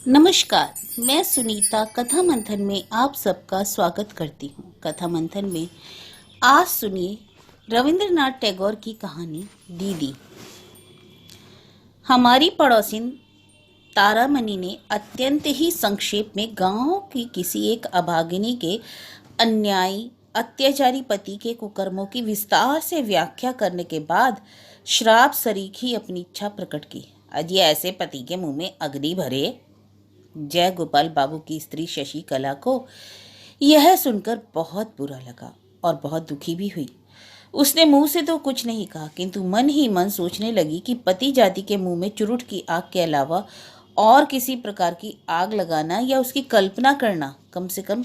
नमस्कार। मैं सुनीता कथा मंथन में आप सबका स्वागत करती हूँ। कथा मंथन में आज सुनिए रविंद्रनाथ टैगोर की कहानी दीदी। हमारी पड़ोसिन तारामणि ने अत्यंत ही संक्षेप में गांव की किसी एक अभागिनी के अन्यायी अत्याचारी पति के कुकर्मों की विस्तार से व्याख्या करने के बाद श्राप सरीख ही अपनी इच्छा प्रकट की। अजी ऐसे पति के मुंह में अग्नि भरे। जय गोपाल बाबू की स्त्री शशि कला को यह सुनकर बहुत बुरा लगा और बहुत दुखी भी हुई। उसने मुंह से तो कुछ नहीं कहा, किंतु मन ही मन सोचने लगी कि पति जाति के मुंह में चुरुट की आग के अलावा और किसी प्रकार की आग लगाना या उसकी कल्पना करना कम से कम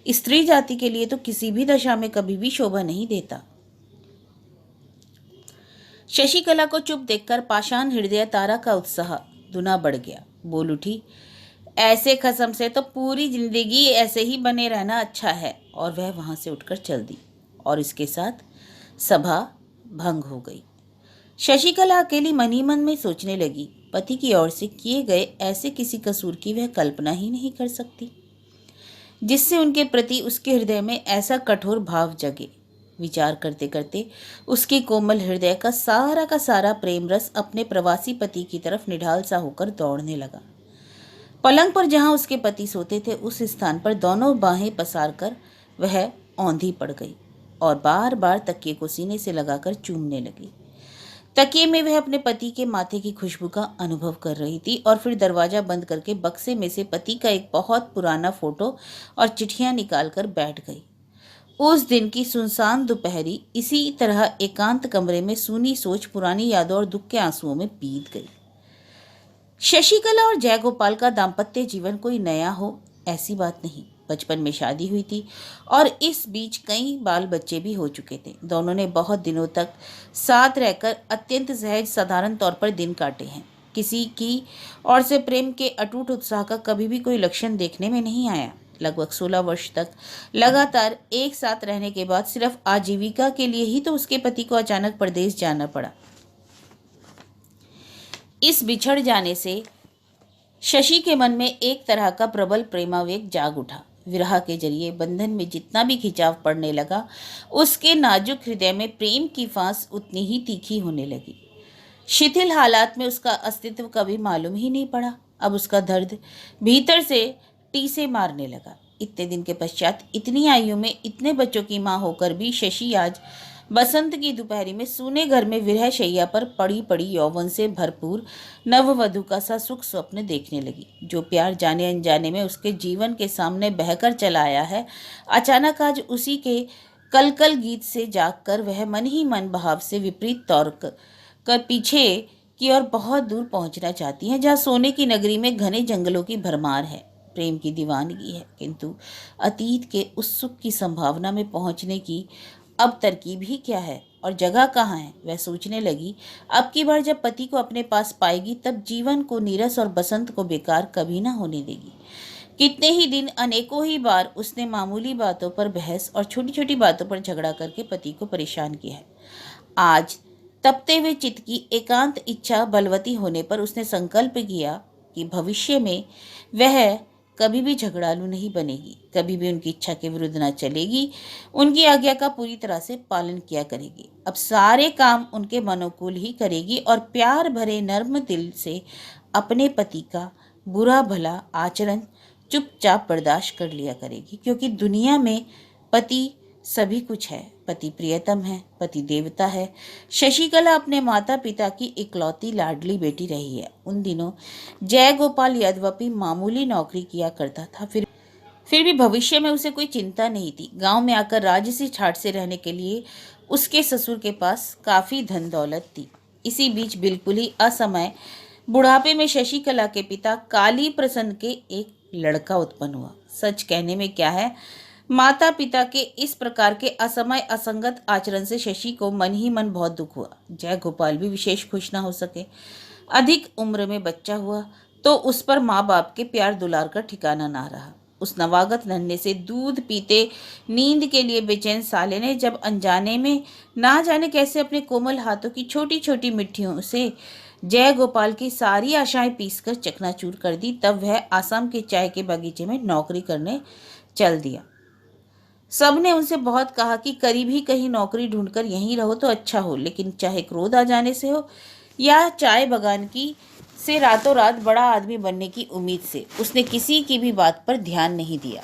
स्त्री जाति के लिए तो किसी भी दशा में कभी भी शोभा नहीं देता। शशिकला को चुप देखकर पाषाण हृदय तारा का उत्साह दुना बढ़ गया। बोल उठी, ऐसे खसम से तो पूरी जिंदगी ऐसे ही बने रहना अच्छा है। और वह वहां से उठकर चल दी और इसके साथ सभा भंग हो गई। शशिकला अकेली मन ही मन में सोचने लगी, पति की ओर से किए गए ऐसे किसी कसूर की वह कल्पना ही नहीं कर सकती जिससे उनके प्रति उसके हृदय में ऐसा कठोर भाव जगे। विचार करते करते उसके कोमल हृदय का सारा प्रेम रस अपने प्रवासी पति की तरफ निढाल सा होकर दौड़ने लगा। पलंग पर जहां उसके पति सोते थे उस स्थान पर दोनों बाहें पसार कर वह औंधी पड़ गई और बार बार तकिए को सीने से लगाकर चूमने लगी। तकिए में वह अपने पति के माथे की खुशबू का अनुभव कर रही थी और फिर दरवाजा बंद करके बक्से में से पति का एक बहुत पुराना फोटो और चिट्ठियां निकालकर बैठ गई। उस दिन की सुनसान दोपहरी इसी तरह एकांत कमरे में सूनी सोच पुरानी यादों और दुख के आंसुओं में बीत गई। शशिकला और जयगोपाल का दाम्पत्य जीवन कोई नया हो ऐसी बात नहीं। बचपन में शादी हुई थी और इस बीच कई बाल बच्चे भी हो चुके थे। दोनों ने बहुत दिनों तक साथ रहकर अत्यंत सहज साधारण तौर पर दिन काटे हैं। किसी की ओर से प्रेम के अटूट उत्साह का कभी भी कोई लक्षण देखने में नहीं आया। लगभग 16 वर्ष तक लगातार एक साथ रहने के बाद सिर्फ आजीविका के लिए ही तो उसके पति को अचानक परदेश जाना पड़ा। इस बिछड़ जाने से शशि के मन में एक तरह का प्रबल प्रेमावेग जाग उठा। विरह के जरिए बंधन में जितना भी खिंचाव पड़ने लगा, उसके नाजुक हृदय में प्रेम की फांस उतनी ही तीखी होने लगी। शिथिल हालात में उसका अस्तित्व कभी मालूम ही नहीं पड़ा। अब उसका दर्द भीतर से टीसे मारने लगा। इतने दिन के पश्चात इतनी आयु में इतने बच्चों की मां होकर भी शशि आज बसंत की दोपहरी में सूने घर में विरह शैया पर पड़ी पड़ी यौवन से भरपूर नववधु का सा सुख स्वप्न देखने लगी। जो प्यार जाने अनजाने में उसके जीवन के सामने बहकर चला आया है, अचानक आज उसी के कलकल गीत से जागकर वह मन ही मन भाव से विपरीत तौर कर पीछे की ओर बहुत दूर पहुंचना चाहती है, जहाँ सोने की नगरी में घने जंगलों की भरमार है, प्रेम की दीवानगी है, किंतु अतीत के उस सुख की संभावना में पहुंचने की अब तरकीब ही क्या है और जगह कहाँ है। वह सोचने लगी, अब की बार जब पति को अपने पास पाएगी तब जीवन को नीरस और बसंत को बेकार कभी ना होने देगी। कितने ही दिन अनेकों ही बार उसने मामूली बातों पर बहस और छोटी छोटी बातों पर झगड़ा करके पति को परेशान किया है। आज तपते हुए चित्त की एकांत इच्छा बलवती होने पर उसने संकल्प किया कि भविष्य में वह कभी भी झगड़ालू नहीं बनेगी, कभी भी उनकी इच्छा के विरुद्ध न चलेगी, उनकी आज्ञा का पूरी तरह से पालन किया करेगी। अब सारे काम उनके मनोकूल ही करेगी और प्यार भरे नर्म दिल से अपने पति का बुरा भला आचरण चुपचाप बर्दाश्त कर लिया करेगी, क्योंकि दुनिया में पति सभी कुछ है। पति प्रियतम है, पति देवता है। शशिकला अपने माता पिता की इकलौती लाडली बेटी रही है। उन दिनों जय गोपाल यद्यपि मामूली नौकरी किया करता था, फिर भी भविष्य में उसे कोई चिंता नहीं थी। गांव में आकर राजसी ठाट से रहने के लिए उसके ससुर के पास काफी धन दौलत थी। इसी बीच बिल्कुल ही असमय बुढ़ापे में शशिकला के पिता काली प्रसन्न के एक लड़का उत्पन्न हुआ। सच कहने में क्या है, माता पिता के इस प्रकार के असमय असंगत आचरण से शशि को मन ही मन बहुत दुख हुआ। जय गोपाल भी विशेष खुश न हो सके। अधिक उम्र में बच्चा हुआ तो उस पर माँ बाप के प्यार दुलार का ठिकाना ना रहा। उस नवागत नन्हे से दूध पीते नींद के लिए बेचैन साले ने जब अनजाने में ना जाने कैसे अपने कोमल हाथों की छोटी छोटी मिट्टियों से जय गोपाल की सारी आशाएं पीसकर चकनाचूर कर दी। तब वह आसाम के चाय के बगीचे में नौकरी करने चल दिया। सबने उनसे बहुत कहा कि करीब ही कहीं नौकरी ढूंढकर यहीं रहो तो अच्छा हो, लेकिन चाहे क्रोध आ जाने से हो या चाय बगान की से रातों रात बड़ा आदमी बनने की उम्मीद से, उसने किसी की भी बात पर ध्यान नहीं दिया।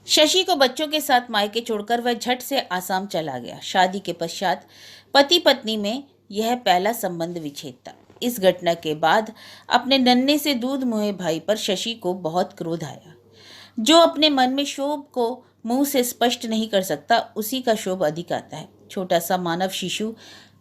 शशि को बच्चों के साथ मायके छोड़कर वह झट से आसाम चला गया। शादी के पश्चात पति पत्नी में यह पहला संबंध विच्छेद था। इस घटना के बाद अपने नन्हे से दूध मुहे भाई पर शशि को बहुत क्रोध आया। जो अपने मन में क्षोभ को मुंह से स्पष्ट नहीं कर सकता, उसी का क्षोभ अधिक आता है। छोटा सा मानव शिशु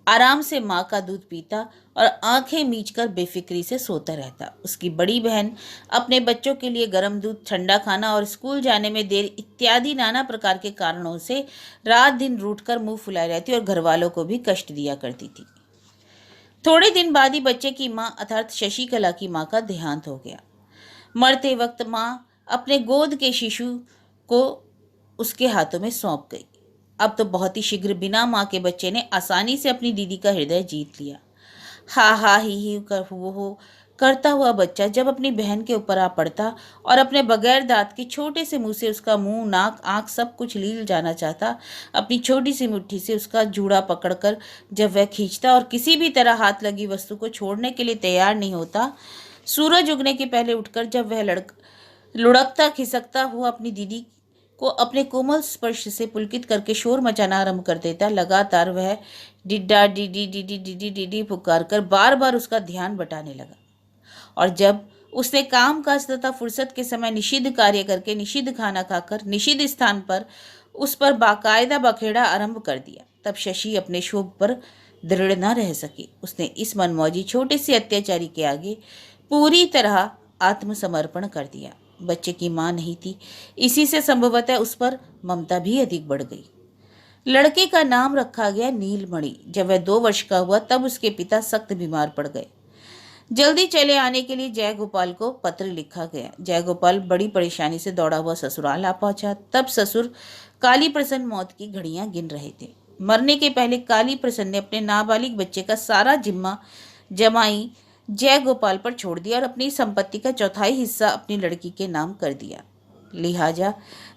आराम से माँ का दूध पीता और आंखें मीचकर बेफिक्री से सोता रहता। उसकी बड़ी बहन अपने बच्चों के लिए गर्म दूध, ठंडा खाना और स्कूल जाने में देर इत्यादि नाना प्रकार के कारणों से रात दिन रूठकर मुंह फुलाए रहती और घर वालों को भी कष्ट दिया करती थी। थोड़े दिन बाद ही बच्चे की माँ अर्थात शशिकला की माँ का देहांत हो गया। मरते वक्त माँ अपने गोद के शिशु को उसके हाथों में सौंप गई। अब तो बहुत ही शीघ्र बिना माँ के बच्चे ने आसानी से अपनी दीदी का हृदय जीत लिया। हा हा ही कर हो करता हुआ बच्चा जब अपनी बहन के ऊपर आ पड़ता और अपने बगैर दांत के छोटे से मुंह से उसका मुंह, नाक, आंख सब कुछ लील जाना चाहता, अपनी छोटी सी मुट्ठी से उसका जूड़ा पकड़कर जब वह खींचता और किसी भी तरह हाथ लगी वस्तु को छोड़ने के लिए तैयार नहीं होता, सूरज उगने के पहले उठकर जब वह लुढ़कता खिसकता हुआ अपनी दीदी को अपने कोमल स्पर्श से पुलकित करके शोर मचाना आरंभ कर देता, लगातार वह डिड्डा डीडी डीडी डीडी डीडी पुकार कर बार बार उसका ध्यान बटाने लगा। और जब उसने काम काज तथा फुर्सत के समय निषिद्ध कार्य करके, निषिद्ध खाना खाकर, निषिद्ध स्थान पर उस पर बाकायदा बखेड़ा आरंभ कर दिया, तब शशि अपने क्षोभ पर दृढ़ न रह सकी। उसने इस मनमौजी छोटे से अत्याचारी के आगे पूरी तरह आत्मसमर्पण कर दिया। बच्चे की माँ नहीं थी, इसी से संभवतः उस पर ममता भी अधिक बढ़ गई। लड़के का नाम रखा गया नीलमणि। जब वह 2 वर्ष का हुआ तब उसके पिता सख्त बीमार पड़ गए। जल्दी चले आने के लिए जयगोपाल को पत्र लिखा गया। जयगोपाल बड़ी परेशानी से दौड़ा हुआ ससुराल आ पहुंचा। तब ससुर काली प्रसन्न मौत की घड़ियां गिन रहे थे। मरने के पहले काली प्रसन्न ने अपने नाबालिग बच्चे का सारा जिम्मा जमाई जयगोपाल पर छोड़ दिया और अपनी संपत्ति का 1/4 हिस्सा अपनी लड़की के नाम कर दिया। लिहाजा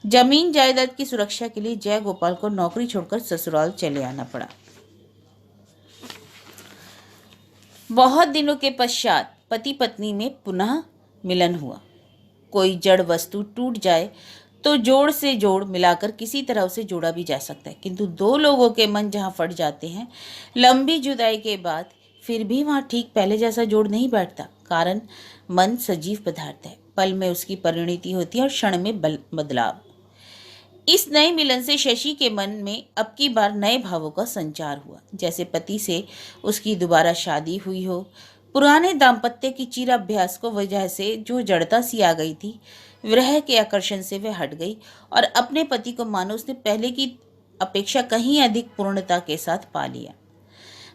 जमीन जायदाद की सुरक्षा के लिए जयगोपाल को नौकरी छोड़कर ससुराल चले आना पड़ा। बहुत दिनों के पश्चात पति पत्नी में पुनः मिलन हुआ। कोई जड़ वस्तु टूट जाए तो जोड़ से जोड़ मिलाकर किसी तरह उसे जोड़ा भी जा सकता है, किंतु 2 लोगों के मन जहाँ फट जाते हैं लंबी जुदाई के बाद, फिर भी वहाँ ठीक पहले जैसा जोड़ नहीं बैठता। कारण मन सजीव पदार्थ है, पल में उसकी परिणति होती है और क्षण में बदलाव। इस नए मिलन से शशि के मन में अब की बार नए भावों का संचार हुआ। जैसे पति से उसकी दोबारा शादी हुई हो। पुराने दाम्पत्य की चिराभ्यास को वजह से जो जड़ता सी आ गई थी, विरह के आकर्षण से वह हट गई और अपने पति को मानो उसने पहले की अपेक्षा कहीं अधिक पूर्णता के साथ पा लिया।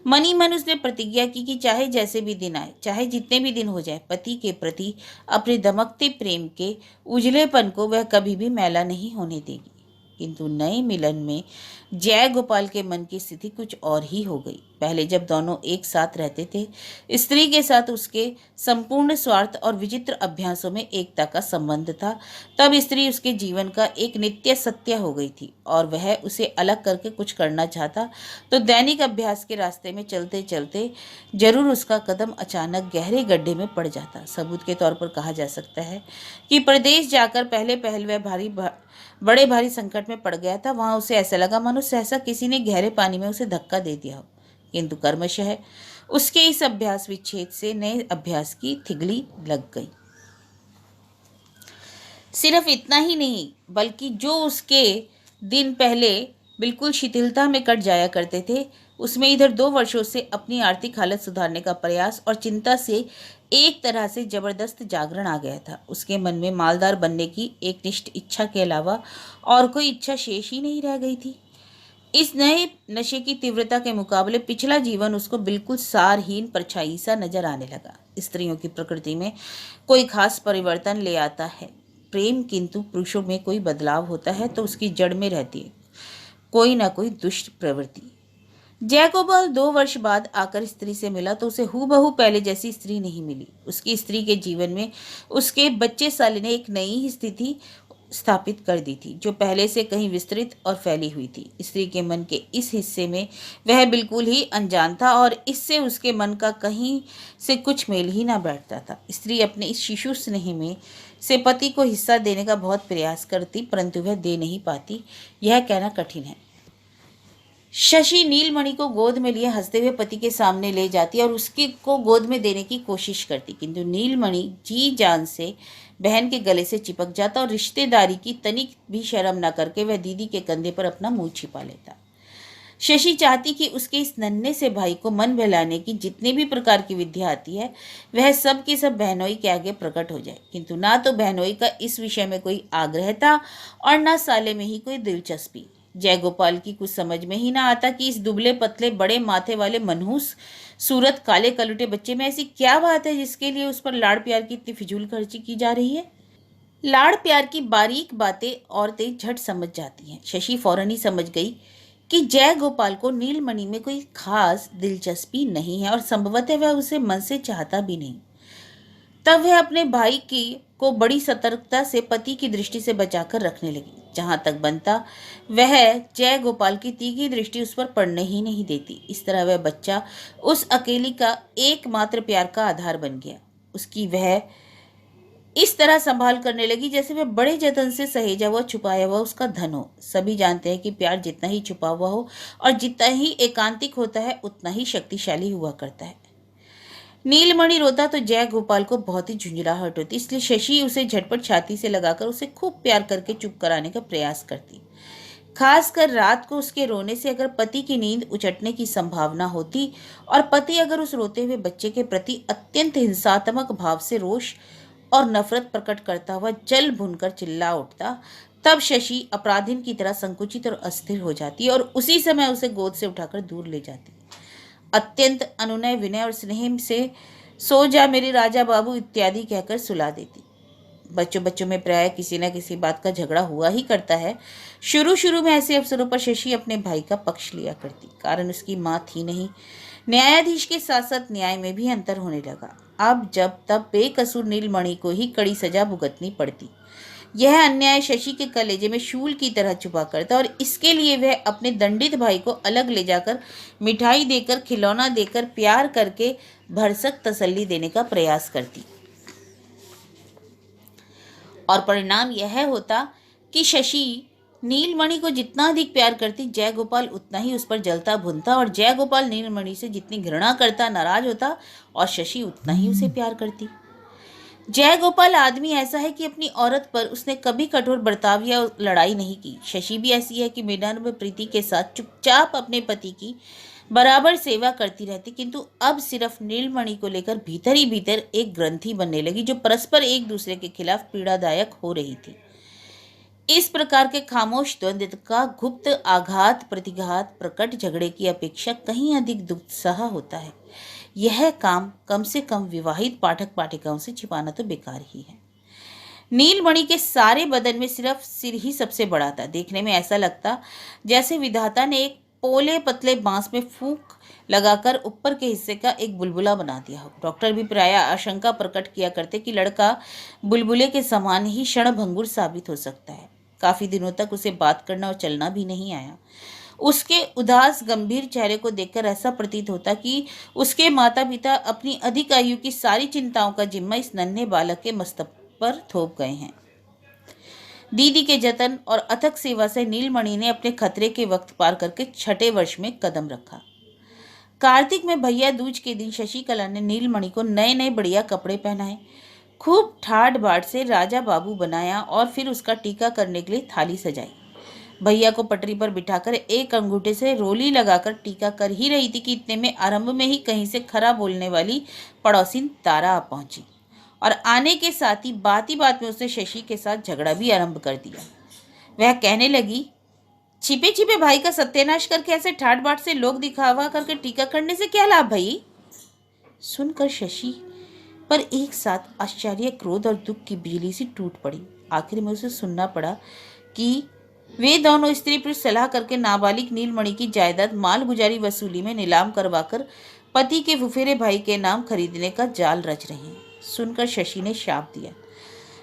मनी मन उसने प्रतिज्ञा की कि चाहे जैसे भी दिन आए, चाहे जितने भी दिन हो जाए, पति के प्रति अपने दमकते प्रेम के उजलेपन को वह कभी भी मैला नहीं होने देगी। किंतु नए मिलन में जयगोपाल के मन की स्थिति कुछ और ही हो गई। पहले जब दोनों एक साथ रहते थे, स्त्री के साथ उसके संपूर्ण स्वार्थ और विचित्र अभ्यासों में एकता का संबंध था। तब स्त्री उसके जीवन का एक नित्य सत्य हो गई थी और वह उसे अलग करके कुछ करना चाहता तो दैनिक अभ्यास के रास्ते में चलते चलते जरूर उसका कदम अचानक गहरे गड्ढे में पड़ जाता। सबूत के तौर पर कहा जा सकता है कि प्रदेश जाकर पहले वह बड़े भारी संकट में पड़ गया था। वहां उसे ऐसा लगा मानो सहसा किसी ने गहरे पानी में उसे धक्का दे दिया हो, किंतु कर्मशः उसके इस अभ्यास विच्छेद से नए अभ्यास की थिगली लग गई। सिर्फ इतना ही नहीं, बल्कि जो उसके दिन पहले बिल्कुल शिथिलता में कट जाया करते थे, उसमें इधर 2 वर्षों से अपनी आर्थिक हालत सुधारने का प्रयास और चिंता से एक तरह से जबरदस्त जागरण आ गया था। उसके मन में मालदार बनने की एक निष्ठ इच्छा के अलावा और कोई इच्छा शेष ही नहीं रह गई थी। इस नए नशे की तीव्रता के मुकाबले पिछला जीवन उसको बिल्कुल सारहीन परछाई सा नजर आने लगा। स्त्रियों की प्रकृति में कोई खास परिवर्तन ले आता है प्रेम, किंतु पुरुषों में कोई बदलाव होता है तो उसकी जड़ में रहती है कोई ना कोई दुष्ट प्रवृत्ति। जयगोपाल 2 वर्ष बाद आकर स्त्री से मिला तो उसे हूबहू पहले जैसी स्त्री नहीं मिली। उसकी स्त्री के जीवन में उसके बच्चे साले ने एक नई ही स्थिति स्थापित कर दी थी, जो पहले से कहीं विस्तृत और फैली हुई थी। स्त्री के मन के इस हिस्से में वह बिल्कुल ही अनजान था और इससे उसके मन का कहीं से कुछ मेल ही ना बैठता था। स्त्री अपने इस शिशु स्नेह में से पति को हिस्सा देने का बहुत प्रयास करती, परंतु वह दे नहीं पाती, यह कहना कठिन है। शशि नीलमणि को गोद में लिए हंसते हुए पति के सामने ले जाती और उसकी को गोद में देने की कोशिश करती, किंतु नीलमणि जी जान से बहन के गले से चिपक जाता और रिश्तेदारी की तनिक भी शर्म न करके वह दीदी के कंधे पर अपना मुंह छिपा लेता। शशि चाहती कि उसके इस नन्हे से भाई को मन बहलाने की जितने भी प्रकार की विद्या आती है वह सब की सब बहनोई के आगे प्रकट हो जाए, किंतु ना तो बहनोई का इस विषय में कोई आग्रह था और ना साले में ही कोई दिलचस्पी। जयगोपाल की कुछ समझ में ही ना आता कि इस दुबले पतले बड़े माथे वाले मनहूस सूरत काले कलुटे बच्चे में ऐसी क्या बात है जिसके लिए उस पर लाड़ प्यार की इतनी फिजूल खर्ची की जा रही है। लाड़ प्यार की बारीक बातें औरतें झट समझ जाती हैं। शशि फौरन ही समझ गई कि जय गोपाल को नीलमणि में कोई खास दिलचस्पी नहीं है और संभवतः वह उसे मन से चाहता भी नहीं। तब वह अपने भाई की को बड़ी सतर्कता से पति की दृष्टि से बचाकर रखने लगी। जहां तक बनता वह जय गोपाल की तीखी दृष्टि उस पर पड़ने ही नहीं देती। इस तरह वह बच्चा उस अकेली का एकमात्र प्यार का आधार बन गया। उसकी वह इस तरह संभाल करने लगी जैसे वह बड़े जतन से सहेजा हुआ छुपाया हुआ उसका धन हो। सभी जानते हैं कि प्यार जितना ही छुपा हुआ हो और जितना ही एकांतिक होता है उतना ही शक्तिशाली हुआ करता है। नीलमणि रोता तो जय गोपाल को बहुत ही झुंझलाहट होती, इसलिए शशि उसे झटपट छाती से लगाकर उसे खूब प्यार करके चुप कराने का प्रयास करती। खासकर रात को उसके रोने से अगर पति की नींद उचटने की संभावना होती और पति अगर उस रोते हुए बच्चे के प्रति अत्यंत हिंसात्मक भाव से रोष और नफरत प्रकट करता हुआ जल भुनकर चिल्ला उठता, तब शशि अपराधीन की तरह संकुचित और अस्थिर हो जाती और उसी समय उसे गोद से उठाकर दूर ले जाती। अत्यंत अनुनय विनय और स्नेह से सो जा मेरे राजा बाबू इत्यादि कहकर सुला देती। बच्चों बच्चों में प्राय किसी न किसी बात का झगड़ा हुआ ही करता है। शुरू शुरू में ऐसे अवसरों पर शशि अपने भाई का पक्ष लिया करती, कारण उसकी माँ थी नहीं। न्यायाधीश के साथ साथ न्याय में भी अंतर होने लगा। अब जब तब बेकसूर नीलमणि को ही कड़ी सजा भुगतनी पड़ती। यह अन्याय शशि के कलेजे में शूल की तरह छुपा करता और इसके लिए वह अपने दंडित भाई को अलग ले जाकर मिठाई देकर खिलौना देकर प्यार करके भरसक तसल्ली देने का प्रयास करती। और परिणाम यह होता कि शशि नीलमणि को जितना अधिक प्यार करती, जय गोपाल उतना ही उस पर जलता भुनता और जय गोपाल नीलमणि से जितनी घृणा करता नाराज होता और शशि उतना ही उसे प्यार करती। जय गोपाल आदमी ऐसा है कि अपनी औरत पर उसने कभी कठोर बर्ताव या लड़ाई नहीं की। शशि भी ऐसी है कि विनम्र प्रीति के साथ चुपचाप अपने पति की बराबर सेवा करती रहती, किंतु अब सिर्फ नीलमणि को लेकर भीतर ही भीतर एक ग्रंथि बनने लगी जो परस्पर एक दूसरे के खिलाफ पीड़ादायक हो रही थी। इस प्रकार के खामोश द्वंद्व का गुप्त आघात प्रतिघात प्रकट झगड़े की अपेक्षा कहीं अधिक दुस्सह होता है। यह काम कम से कम विवाहित पाठक पाठिकाओं से छिपाना तो बेकार ही है। नीलमणि के सारे बदन में सिर्फ सिर ही सबसे बड़ा था। देखने में ऐसा लगता जैसे विधाता ने एक पोले पतले बांस में फूंक लगाकर ऊपर के हिस्से का एक बुलबुला बना दिया हो। डॉक्टर भी प्राय आशंका प्रकट किया करते कि लड़का बुलबुले के समान ही क्षणभंगुर साबित हो सकता है। काफी दिनों तक उसे बात करना और चलना भी नहीं आया। उसके उदास गंभीर चेहरे को देखकर ऐसा प्रतीत होता कि उसके माता पिता अपनी अधिक आयु की सारी चिंताओं का जिम्मा इस नन्हे बालक के मस्तक पर थोप गए हैं। दीदी के जतन और अथक सेवा से नीलमणि ने अपने खतरे के वक्त पार करके 6ठे वर्ष में कदम रखा। कार्तिक में भैया दूज के दिन शशिकला ने नीलमणि को नए नए बढ़िया कपड़े पहनाए, खूब ठाट बाट से राजा बाबू बनाया और फिर उसका टीका करने के लिए थाली सजाई। भैया को पटरी पर बिठाकर एक अंगूठे से रोली लगाकर टीका कर ही रही थी कि इतने में आरंभ में ही कहीं से खरा बोलने वाली पड़ोसिन तारा आ पहुंची और आने के साथ ही बात में उसने शशि के साथ झगड़ा भी आरंभ कर दिया। वह कहने लगी, छिपे छिपे भाई का सत्यानाश करके ऐसे ठाट बाट से लोग दिखावा करके टीका करने से क्या लाभ भाई। सुनकर शशि पर एक साथ आश्चर्य क्रोध और दुख की बिजली सी टूट पड़ी। आखिर में उसे सुनना पड़ा कि वे दोनों स्त्री पुरुष सलाह करके नाबालिग नीलमणि की जायदाद मालगुजारी वसूली में नीलाम करवाकर पति के फुफेरे भाई के नाम खरीदने का जाल रच रहे हैं। सुनकर शशि ने शाप दिया,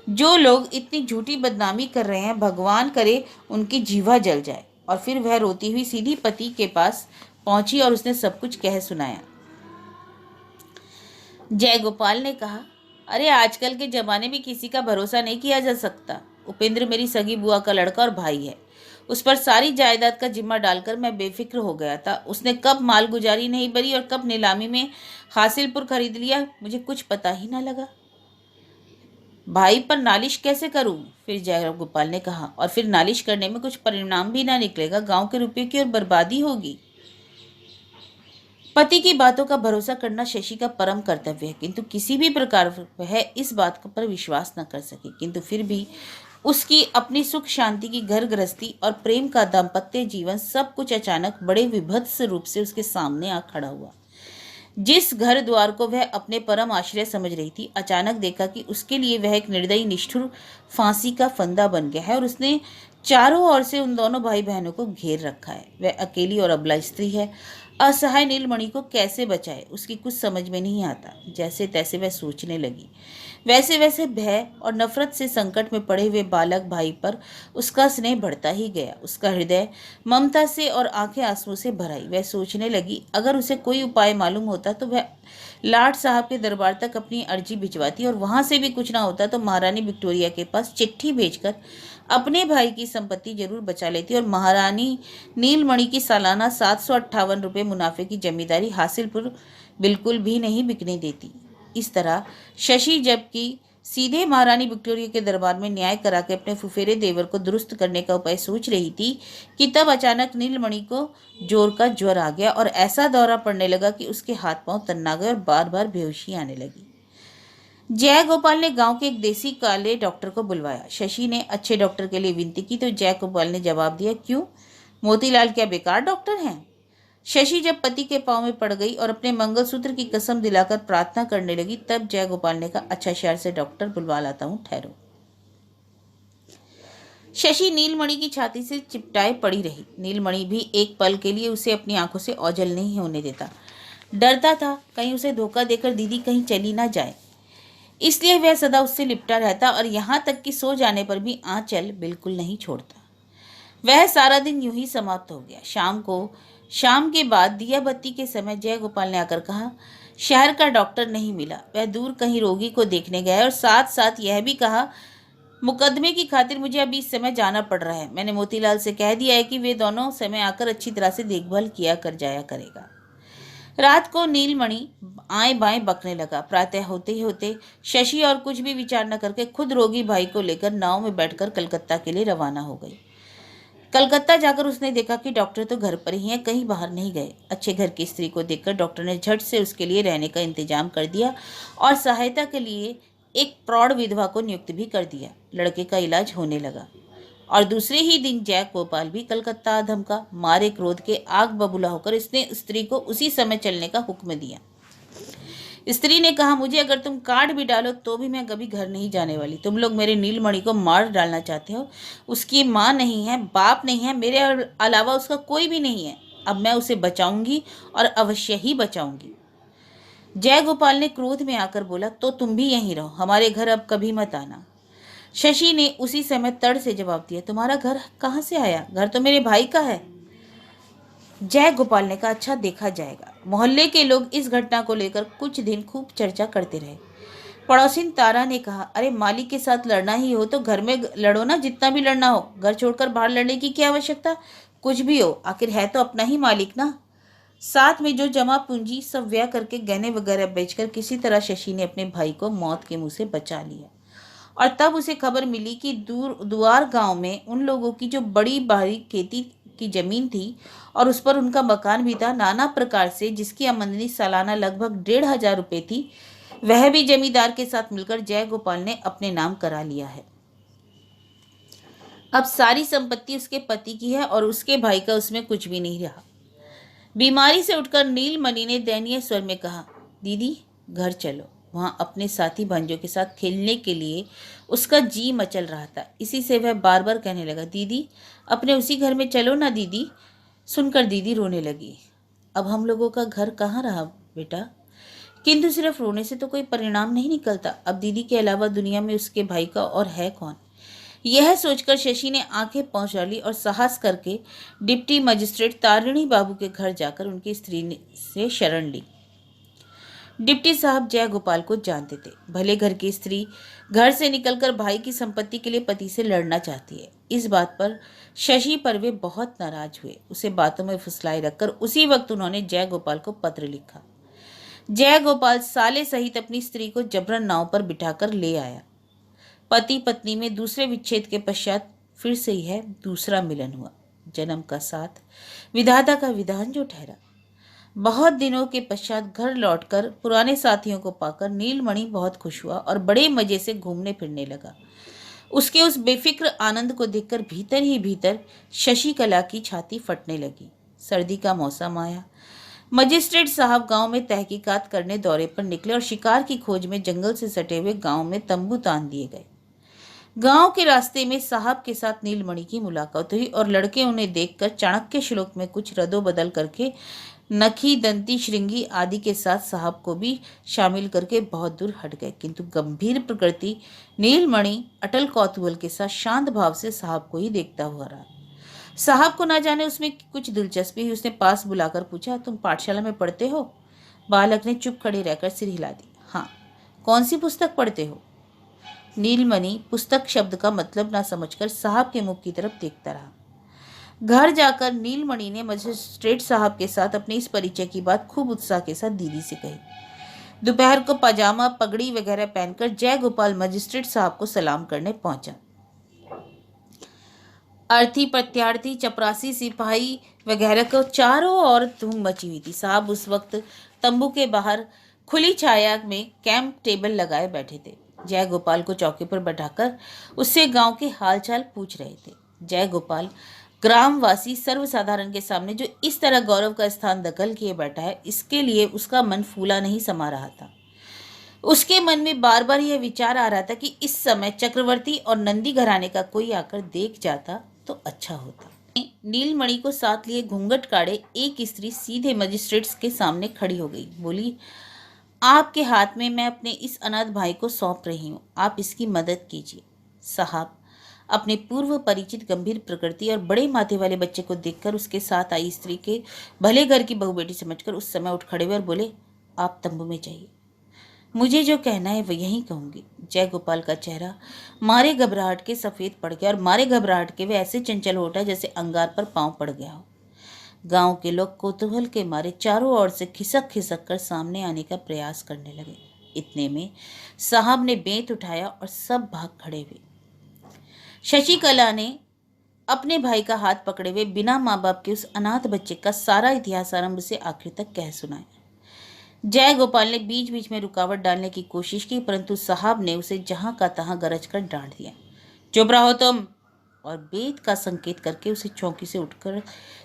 जो लोग इतनी झूठी बदनामी कर रहे हैं, भगवान करे उनकी जीवा जल जाए। और फिर वह रोती हुई सीधी पति के पास पहुंची और उसने सब कुछ कह सुनाया। जयगोपाल ने कहा, अरे आजकल के जमाने में किसी का भरोसा नहीं किया जा सकता। उपेंद्र मेरी सगी बुआ का लड़का और भाई है। उस पर सारी जायदाद का जिम्मा डालकर मैं बेफिक्र हो गया था। उसने कब मालगुजारी नहीं भरी और कब नीलामी में हासिलपुर खरीद लिया, मुझे कुछ पता ही ना लगा। भाई पर नालिश कैसे करूं? फिर जयगोपाल ने कहा, और फिर नालिश करने में कुछ परिणाम भी ना निकलेगा, गांव के रुपये की और बर्बादी होगी। पति की बातों का भरोसा करना शशि का परम कर्तव्य है, किंतु किसी भी प्रकार वह इस बात पर विश्वास न कर सके। किंतु फिर भी उसकी अपनी सुख शांति की घर गृहस्थी और प्रेम का दाम्पत्य जीवन सब कुछ अचानक बड़े विभत्स रूप से उसके सामने आ खड़ा हुआ। जिस घर द्वार को वह अपने परम आश्रय समझ रही थी, अचानक देखा कि उसके लिए वह एक निर्दयी निष्ठुर फांसी का फंदा बन गया है और उसने चारों ओर से उन दोनों भाई बहनों को घेर रखा है। वह अकेली और अबला स्त्री है। असहाय नीलमणि को कैसे बचाए, उसकी कुछ समझ में नहीं आता। जैसे तैसे वह सोचने लगी। वैसे वैसे भय और नफरत से संकट में पड़े हुए बालक भाई पर उसका स्नेह बढ़ता ही गया। उसका हृदय ममता से और आंखें आंसुओं से भर आई। वह सोचने लगी, अगर उसे कोई उपाय मालूम होता तो वह लाट साहब के दरबार तक अपनी अर्जी भिजवाती, और वहां से भी कुछ ना होता तो महारानी विक्टोरिया के पास चिट्ठी भेजकर अपने भाई की संपत्ति जरूर बचा लेती और महारानी नीलमणि की सालाना 758 रुपये मुनाफे की जमींदारी हासिलपुर बिल्कुल भी नहीं बिकने देती। इस तरह शशि जबकि सीधे महारानी विक्टोरिया के दरबार में न्याय करा के अपने फुफेरे देवर को दुरुस्त करने का उपाय सोच रही थी कि तब अचानक नीलमणि को जोर का ज्वर आ गया और ऐसा दौरा पड़ने लगा कि उसके हाथ पांव तन्ना गए और बार बार बेहोशी आने लगी। जयगोपाल ने गांव के एक देसी काले डॉक्टर को बुलवाया। शशि ने अच्छे डॉक्टर के लिए विनती की तो जयगोपाल ने जवाब दिया, क्यों, मोतीलाल क्या बेकार डॉक्टर हैं? शशि जब पति के पांव में पड़ गई और अपने मंगलसूत्र की कसम दिलाकर प्रार्थना करने लगी, तब जयगोपाल ने कहा, अच्छा शहर से डॉक्टर बुलवा लाता हूं, ठहरो। शशि नीलमणि की छाती से चिपटाए पड़ी रही। नीलमणि भी एक पल के लिए उसे अपनी आंखों से ओझल नहीं होने देता। डरता था कहीं उसे धोखा देकर दीदी कहीं चली ना जाए, इसलिए वह सदा उससे लिपटा रहता और यहाँ तक कि सो जाने पर भी आंचल बिल्कुल नहीं छोड़ता। वह सारा दिन यूं ही समाप्त हो गया। शाम के बाद दिया बत्ती के समय जयगोपाल ने आकर कहा, शहर का डॉक्टर नहीं मिला, वह दूर कहीं रोगी को देखने गया है और साथ साथ यह भी कहा, मुकदमे की खातिर मुझे अभी इस समय जाना पड़ रहा है। मैंने मोतीलाल से कह दिया है कि वे दोनों समय आकर अच्छी तरह से देखभाल किया कर जाया करेगा। रात को नीलमणि आए बाएं बकने लगा। प्रातः होते ही होते शशि और कुछ भी विचार न करके खुद रोगी भाई को लेकर नाव में बैठकर कलकत्ता के लिए रवाना हो गई। कलकत्ता जाकर उसने देखा कि डॉक्टर तो घर पर ही हैं, कहीं बाहर नहीं गए। अच्छे घर की स्त्री को देखकर डॉक्टर ने झट से उसके लिए रहने का इंतजाम कर दिया और सहायता के लिए एक प्रौढ़ विधवा को नियुक्त भी कर दिया। लड़के का इलाज होने लगा और दूसरे ही दिन जयगोपाल भी कलकत्ता धमका। मारे क्रोध के आग बबूला होकर इसने स्त्री को उसी समय चलने का हुक्म दिया। स्त्री ने कहा, मुझे अगर तुम काट भी डालो तो भी मैं कभी घर नहीं जाने वाली। तुम लोग मेरे नीलमणि को मार डालना चाहते हो। उसकी माँ नहीं है, बाप नहीं है, मेरे अलावा उसका कोई भी नहीं है। अब मैं उसे बचाऊंगी और अवश्य ही बचाऊंगी। जयगोपाल ने क्रोध में आकर बोला, तो तुम भी यहीं रहो, हमारे घर अब कभी मत आना। शशि ने उसी समय तड़ से जवाब दिया, तुम्हारा घर कहाँ से आया? घर तो मेरे भाई का है। जयगोपाल ने कहा, अच्छा देखा जाएगा। मोहल्ले के लोग इस घटना को लेकर कुछ दिन खूब चर्चा करते रहे। पड़ोसिन तारा ने कहा, अरे मालिक के साथ लड़ना ही हो तो घर में लड़ो ना, जितना भी लड़ना हो। घर छोड़कर बाहर लड़ने की क्या आवश्यकता? कुछ भी हो, आखिर है तो अपना ही मालिक ना। साथ में जो जमा पूंजी सब व्यय करके गहने वगैरह बेचकर किसी तरह शशि ने अपने भाई को मौत के मुंह से बचा लिया। और तब उसे खबर मिली कि दुआर गांव में उन लोगों की जो बड़ी भारी खेती की जमीन थी और उस पर उनका मकान भी था, नाना प्रकार से, जिसकी आमदनी सालाना लगभग 1500 रुपये थी, वह भी जमींदार के साथ मिलकर जयगोपाल ने अपने नाम करा लिया है। अब सारी संपत्ति उसके पति की है और उसके भाई का उसमें कुछ भी नहीं रहा। बीमारी से उठकर नीलमणि ने दयनीय स्वर में कहा, दीदी घर चलो। वहाँ अपने साथी भांजों के साथ खेलने के लिए उसका जी मचल रहा था। इसी से वह बार बार कहने लगा, दीदी अपने उसी घर में चलो ना दीदी। सुनकर दीदी रोने लगी। अब हम लोगों का घर कहाँ रहा बेटा? किंतु सिर्फ रोने से तो कोई परिणाम नहीं निकलता। अब दीदी के अलावा दुनिया में उसके भाई का और है कौन? यह सोचकर शशि ने आंखें पहुंच डाली और साहस करके डिप्टी मजिस्ट्रेट तारिणी बाबू के घर जाकर उनकी स्त्री से शरण ली। डिप्टी साहब जय गोपाल को जानते थे। भले घर की स्त्री घर से निकलकर भाई की संपत्ति के लिए पति से लड़ना चाहती है, इस बात पर शशि पर वे बहुत नाराज हुए। उसे बातों में फुसलाए रखकर उसी वक्त उन्होंने जय गोपाल को पत्र लिखा। जय गोपाल साले सहित अपनी स्त्री को जबरन नाव पर बिठाकर ले आया। पति पत्नी में दूसरे विच्छेद के पश्चात फिर से यह दूसरा मिलन हुआ। जन्म का साथ विधाता का विधान जो ठहरा। बहुत दिनों के पश्चात घर लौटकर पुराने साथियों को पाकर नीलमणि बहुत खुश हुआ और बड़े मजे से घूमने फिरने लगा। उसके उस बेफिक्र आनंद को देखकर भीतर ही भीतर शशिकला की छाती फटने लगी। सर्दी का मौसम आया। मजिस्ट्रेट साहब गांव में तहकीकात करने दौरे पर निकले और शिकार की खोज में जंगल से सटे हुए गांव में तंबू तान दिए गए। गांव के रास्ते में साहब के साथ नीलमणि की मुलाकात हुई और लड़के उन्हें देखकर चाणक्य श्लोक में कुछ रदोबदल करके नखी, दंती, श्रृंगी आदि के साथ साहब को भी शामिल करके बहुत दूर हट गए। किंतु गंभीर प्रकृति नीलमणि अटल कौतूहल के साथ शांत भाव से साहब को ही देखता हुआ रहा। साहब को ना जाने उसमें कुछ दिलचस्पी हुई। उसने पास बुलाकर पूछा, तुम पाठशाला में पढ़ते हो? बालक ने चुप खड़े रहकर सिर हिला दी। हाँ। कौन सी पुस्तक पढ़ते हो? नीलमणि पुस्तक शब्द का मतलब ना समझकर साहब के मुख की तरफ देखता रहा। घर जाकर नीलमणि ने मजिस्ट्रेट साहब के साथ अपने इस परिचय की बात खूब उत्साह के साथ दीदी से कही। दोपहर को पजामा, पगड़ी वगैरह पहनकर जय गोपाल मजिस्ट्रेट साहब को सलाम करने पहुंचा। अर्थी, प्रत्यार्थी, चपरासी, सिपाही वगैरह को चारों ओर धूम मची हुई थी। साहब उस वक्त तंबू के बाहर खुली छाया में कैंप टेबल लगाए बैठे थे। जय गोपाल को चौकी पर बैठाकर उससे गांव के हालचाल पूछ रहे थे। जय गोपाल ग्रामवासी सर्वसाधारण के सामने जो इस तरह गौरव का स्थान दखल किए बैठा है, इसके लिए उसका मन फूला नहीं समा रहा था। उसके मन में बार बार यह विचार आ रहा था कि इस समय चक्रवर्ती और नंदी घराने का कोई आकर देख जाता तो अच्छा होता। नीलमणि को साथ लिए घूंघट काढ़े एक स्त्री सीधे मजिस्ट्रेट्स के सामने खड़ी हो गई। बोली, आपके हाथ में मैं अपने इस अनाथ भाई को सौंप रही हूँ, आप इसकी मदद कीजिए। साहब अपने पूर्व परिचित गंभीर प्रकृति और बड़े माथे वाले बच्चे को देखकर उसके साथ आई स्त्री के भले घर की बहू बेटी समझकर उस समय उठ खड़े हुए और बोले, आप तंबू में जाइए, मुझे जो कहना है वह यही कहूंगी। जय गोपाल का चेहरा मारे घबराहट के सफेद पड़ गया और मारे घबराहट के वे ऐसे चंचल हो उठा जैसे अंगार पर पांव पड़ गया हो। गांव के लोग कौतूहल के मारे चारों ओर से खिसक खिसक कर सामने आने का प्रयास करने लगे। इतने में साहब ने बेंत उठाया और सब भाग खड़े हुए। शशिकला ने अपने भाई का हाथ पकड़े हुए बिना माँ बाप के उस अनाथ बच्चे का सारा इतिहास आरंभ से आखिर तक कह सुनाया। जय गोपाल ने बीच बीच में रुकावट डालने की कोशिश की, परंतु साहब ने उसे जहां का तहां गरज कर डांट दिया। चुप रहो तुम, और बेद का संकेत करके उसे चौकी से उठकर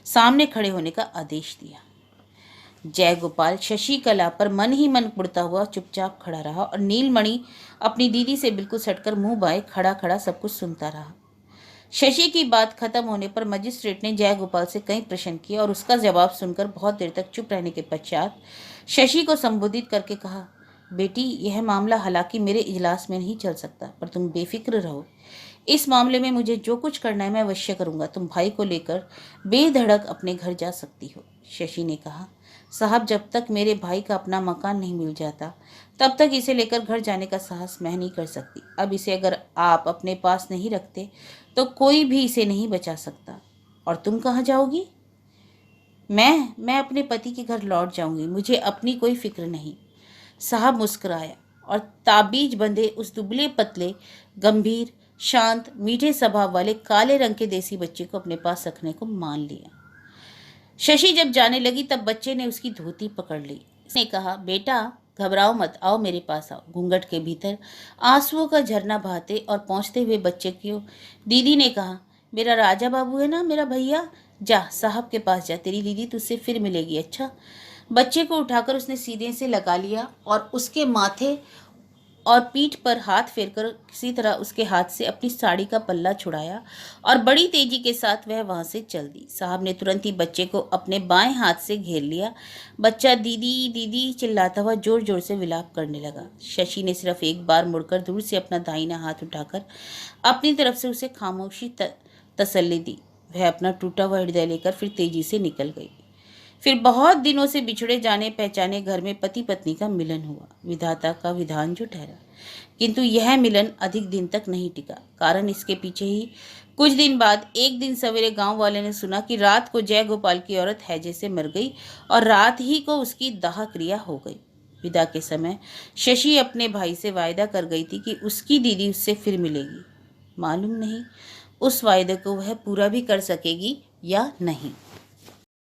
सामने खड़े होने का आदेश दिया। जय गोपाल शशिकला पर मन ही मन उड़ता हुआ चुपचाप खड़ा रहा और नीलमणि अपनी दीदी से बिल्कुल सटकर मुंह बाए खड़ा खड़ा सब कुछ सुनता रहा। शशि की बात खत्म होने पर मजिस्ट्रेट ने जय गोपाल से कई प्रश्न किए और उसका जवाब सुनकर बहुत देर तक चुप रहने के पश्चात शशि को संबोधित करके कहा, बेटी यह मामला हालांकि मेरे इजलास में नहीं चल सकता, पर तुम बेफिक्र रहो। इस मामले में मुझे जो कुछ करना है मैं अवश्य करूंगा। तुम भाई को लेकर बेधड़क अपने घर जा सकती हो। शशि ने कहा, साहब जब तक मेरे भाई का अपना मकान नहीं मिल जाता तब तक इसे लेकर घर जाने का साहस मैं नहीं कर सकती। अब इसे अगर आप अपने पास नहीं रखते तो कोई भी इसे नहीं बचा सकता। और तुम कहाँ जाओगी? मैं अपने पति के घर लौट जाऊंगी, मुझे अपनी कोई फिक्र नहीं। साहब मुस्कुराया और ताबीज बंधे उस दुबले पतले गंभीर शांत मीठे स्वभाव वाले काले रंग के देसी बच्चे को अपने पास रखने को मान लिया। शशि जब जाने लगी तब बच्चे ने उसकी धोती पकड़ ली। उसने कहा, बेटा घबराओ मत, आओ मेरे पास आओ। घूंघट के भीतर आंसुओं का झरना बहाते और पहुंचते हुए बच्चे की दीदी ने कहा, मेरा राजा बाबू है ना, मेरा भैया, जा साहब के पास जा, तेरी दीदी तुझसे फिर मिलेगी। अच्छा बच्चे को उठाकर उसने सीने से लगा लिया और उसके माथे और पीठ पर हाथ फेरकर किसी तरह उसके हाथ से अपनी साड़ी का पल्ला छुड़ाया और बड़ी तेजी के साथ वह वहां से चल दी। साहब ने तुरंत ही बच्चे को अपने बाएं हाथ से घेर लिया। बच्चा दीदी दीदी चिल्लाता हुआ जोर जोर से विलाप करने लगा। शशि ने सिर्फ एक बार मुड़कर दूर से अपना दाहिना हाथ उठाकर अपनी तरफ से उसे खामोशी तसल्ली दी। वह अपना टूटा हुआ हृदय लेकर फिर तेजी से निकल गई। फिर बहुत दिनों से बिछड़े जाने पहचाने घर में पति पत्नी का मिलन हुआ। विधाता का विधान जो ठहरा, किंतु यह मिलन अधिक दिन तक नहीं टिका। कारण इसके पीछे ही कुछ दिन बाद एक दिन सवेरे गांव वाले ने सुना कि रात को जय गोपाल की औरत हैजे से मर गई और रात ही को उसकी दाह क्रिया हो गई। विदा के समय शशि अपने भाई से वायदा कर गई थी कि उसकी दीदी उससे फिर मिलेगी। मालूम नहीं उस वायदे को वह पूरा भी कर सकेगी या नहीं।